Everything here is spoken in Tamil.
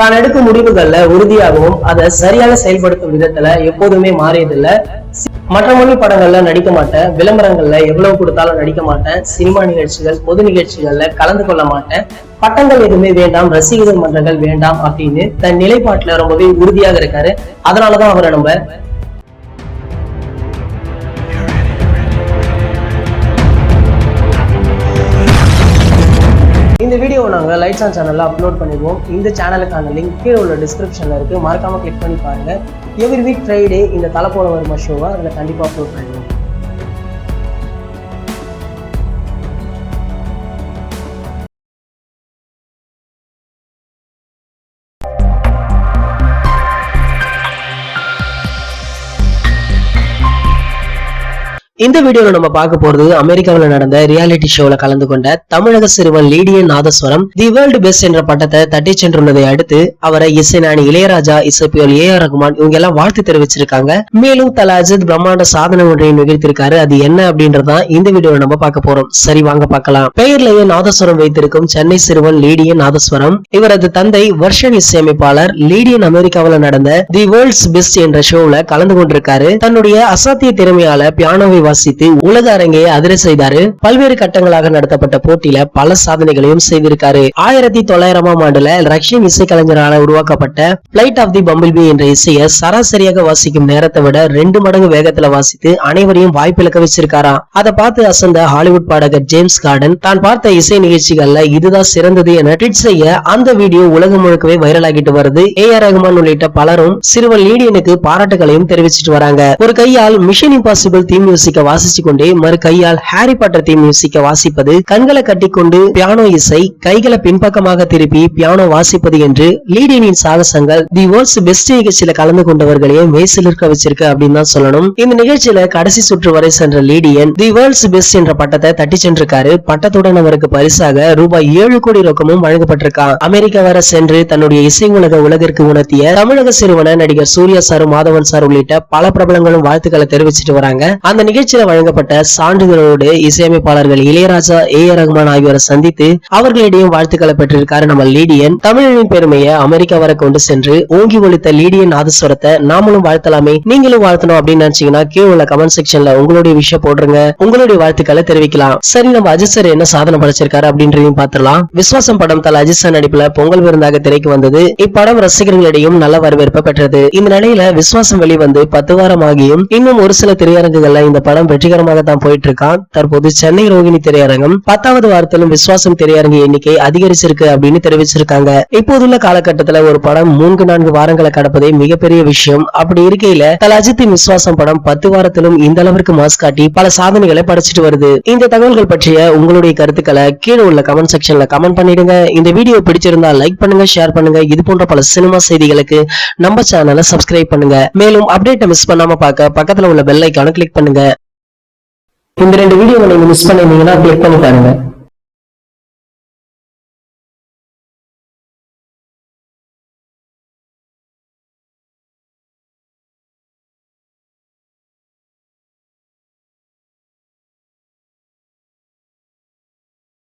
தான் எடுக்கும் முடிவுகள்ல உறுதியாகவும் அதை சரியாக செயல்படுத்தும் விதத்துல எப்போதுமே மாறியதில்லை. மற்ற மொழி படங்கள்ல நடிக்க மாட்டேன், விளம்பரங்கள்ல எவ்வளவு கொடுத்தாலும் நடிக்க மாட்டேன், சினிமா நிகழ்ச்சிகள் பொது நிகழ்ச்சிகள்ல கலந்து கொள்ள மாட்டேன், பட்டங்கள் எதுவுமே வேண்டாம், ரசிகர்கள் மன்றங்கள் வேண்டாம் அப்படின்னு தன் நிலைப்பாட்டுல ரொம்பவே உறுதியாக இருக்காரு. அதனாலதான் அவரை நம்ம இந்த வீடியோவை நாங்கள் லைட்ஸ் ஆன் சேனல்ல அப்லோட் பண்ணிடுவோம். இந்த சேனலுக்கான லிங்க் கீழே உள்ள டிஸ்கிரிப்ஷன்ல இருக்கு, மறக்காம கிளிக் பண்ணி பாருங்க. எவ்ரி வீக் ஃப்ரைடே இந்த தலை போல வருமா ஷோவை அதில் கண்டிப்பாக அப்லோட் பண்ணிடுவோம். இந்த வீடியோல நம்ம பார்க்க போறது அமெரிக்காவில் நடந்த ரியாலிட்டி ஷோல கலந்து கொண்ட தமிழக சிறுவன் லீடியன் நாதஸ்வரம் தி வேர்ல்டு பெஸ்ட் என்ற பட்டத்தை தட்டி சென்றுள்ளதை அடுத்து அவரை இசைஞானி இளையராஜா, இசைப்பியல் ஏஆர் ரகுமான் இவங்க எல்லாம் வாழ்த்து தெரிவிச்சிருக்காங்க. மேலும் தல அஜித் பிரம்மாண்ட சாதனை ஒன்றை நிகழ்த்திருக்காரு. அது என்ன அப்படின்றதான் இந்த வீடியோல நம்ம பார்க்க போறோம். சரி வாங்க பார்க்கலாம். பெயர்லயே நாதஸ்வரம் வைத்திருக்கும் சென்னை சிறுவன் லீடியன் நாதஸ்வரம் இவரது தந்தை வர்ஷன் இசையமைப்பாளர். லீடியன் அமெரிக்காவில் நடந்த தி வேர்ல்ட்ஸ் பெஸ்ட் என்ற ஷோல கலந்து கொண்டிருக்காரு. தன்னுடைய அசாத்திய திறமையால பியானோவை வாசித்து உலக அரங்கையை அதிர செய்தாரு. பல்வேறு கட்டங்களாக நடத்தப்பட்ட போட்டியில பல சாதனைகளையும் செய்திருக்காரு. 1900ஆம் ஆண்டுல ரஷ்யன் இசைக்கலைஞரால் உருவாக்கப்பட்ட பிளைட் ஆஃப் தி பம்பிள் பீ என்ற இசையை சராசரியாக வாசிக்கும் நேரத்தை விட 2 மடங்கு வேகத்துல வாசித்து அனைவரையும் வாய்ப்பிழக்க வச்சிருக்காராம். அதை பார்த்து அசந்த ஹாலிவுட் பாடகர் ஜேம்ஸ் கார்டன் தான் பார்த்த இசை நிகழ்ச்சிகள்ல இதுதான் சிறந்தது என ட்வீட் செய்ய அந்த வீடியோ உலகம் முழுக்கவே வைரல் ஆகிட்டு வருது. ஏஆர் ரகுமான் உள்ளிட்ட பலரும் சிறுவன் லீடியனுக்கு பாராட்டுகளையும் தெரிவிச்சிட்டு வராங்க. ஒரு கையால் மிஷன் இம்பாசிபிள் தீம் மியூசிக் வாசிச்சு கொண்டே மறு கையால் ஹாரி பாட்டர் தீம் மியூசிக்க வாசிப்பது, கண்களை கட்டிக்கொண்டு பியானோ இசை, கைகளை பின்பக்கமாக திருப்பி பியானோ வாசிப்பது என்று லீடியனின் சாகசங்கள் தி வேர்ல்ட்ஸ் பெஸ்ட் நிகழ்ச்சியில கலந்து கொண்டவர்களையே மெய்சிலிர்க்க வச்சிருக்கு அப்படின்னு தான் சொல்லணும். இந்த நிகழ்ச்சியில கடைசி சுற்று வரை சென்ற லீடியன் தி வேர்ல்ட்ஸ் பெஸ்ட் என்ற பட்டத்தை தட்டி சென்றிருக்காரு. பட்டத்துடன் அவருக்கு பரிசாக ரூபாய் 7 கோடி ரொக்கமும் வழங்கப்பட்டிருக்கான். அமெரிக்கா வர சென்று தன்னுடைய இசை உலகிற்கு உணர்த்திய தமிழக சிறுவன நடிகர் சூர்யா சார், மாதவன் சார் உள்ளிட்ட பல பிரபலங்களும் வாழ்த்துக்களை தெரிவிச்சிட்டு வராங்க. அந்த நிகழ்ச்சியில வழங்கப்பட்ட சான்றிதழோடு இசையமைப்பாளர்கள் இளையராஜா, ஏஆர் ரகுமான் ஆகியோரை சந்தித்து அவர்களிடையும் வாழ்த்துக்களை பெற்றிருக்காரு நம்ம லீடியன். தமிழனின் பெருமையை அமெரிக்கா வரை கொண்டு சென்று ஓங்கி ஒலித்த லீடியன் நாதஸ்வரத்தை நாமளும் வாழ்த்தலாமே. நீங்களும் வாழ்த்தணும் அப்படின்னு நினைச்சீங்கன்னா கீழே உள்ள கமெண்ட் செக்ஷன்ல உங்களுடைய விஷயம் போடுறங்க, உங்களுடைய வாழ்த்துக்களை தெரிவிக்கலாம். சரி, நம்ம அஜித் சார் என்ன சாதனை படைச்சிருக்காரு அப்படின்றதையும் பார்த்துலாம். விஸ்வாசம் படம் தல அஜித் சார் நடிப்புல பொங்கல் விருந்தாக திரைக்கு வந்தது. இப்படம் ரசிகர்களிடையும் நல்ல வரவேற்பை பெற்றது. இந்த நிலையில விஸ்வாசம் வெளிவந்து 10 வாரம் ஆகியும் இன்னும் ஒரு சில திரையரங்குகள்ல இந்த படம் வெற்றிகரமாக தான் போயிட்டு இருக்கான். தற்போது சென்னை ரோகிணி திரையரங்கம் 10வது வாரத்திலும் விஸ்வாசம் திரையரங்கு எண்ணிக்கை அதிகரிச்சிருக்கு அப்படின்னு தெரிவிச்சிருக்காங்க. இப்போதுள்ள காலகட்டத்துல ஒரு படம் 3-4 வாரங்களை கடப்பதே மிகப்பெரிய விஷயம். அப்படி இருக்கையில தல அஜித்தின் விஸ்வாசம் படம் 10 வாரத்திலும் இந்த அளவிற்கு மாஸ் காட்டி பல சாதனைகளை படைச்சிட்டு வருது. இந்த தகவல்கள் பற்றிய உங்களுடைய கருத்துக்களை கீழே உள்ள கமெண்ட் செக்ஷன்ல கமெண்ட் பண்ணிடுங்க. இந்த வீடியோ பிடிச்சிருந்தா லைக் பண்ணுங்க, ஷேர் பண்ணுங்க. இது போன்ற பல சினிமா செய்திகளுக்கு நம்ம சேனலை சப்ஸ்கிரைப் பண்ணுங்க. மேலும் அப்டேட்டை மிஸ் பண்ணாம பார்க்க பக்கத்துல உள்ள பெல் ஐகானை கிளிக் பண்ணுங்க. இந்த 2 வீடியோவை நீங்க மிஸ் பண்ணிருந்தீங்கன்னா கிளிக் பண்ணி பாருங்க.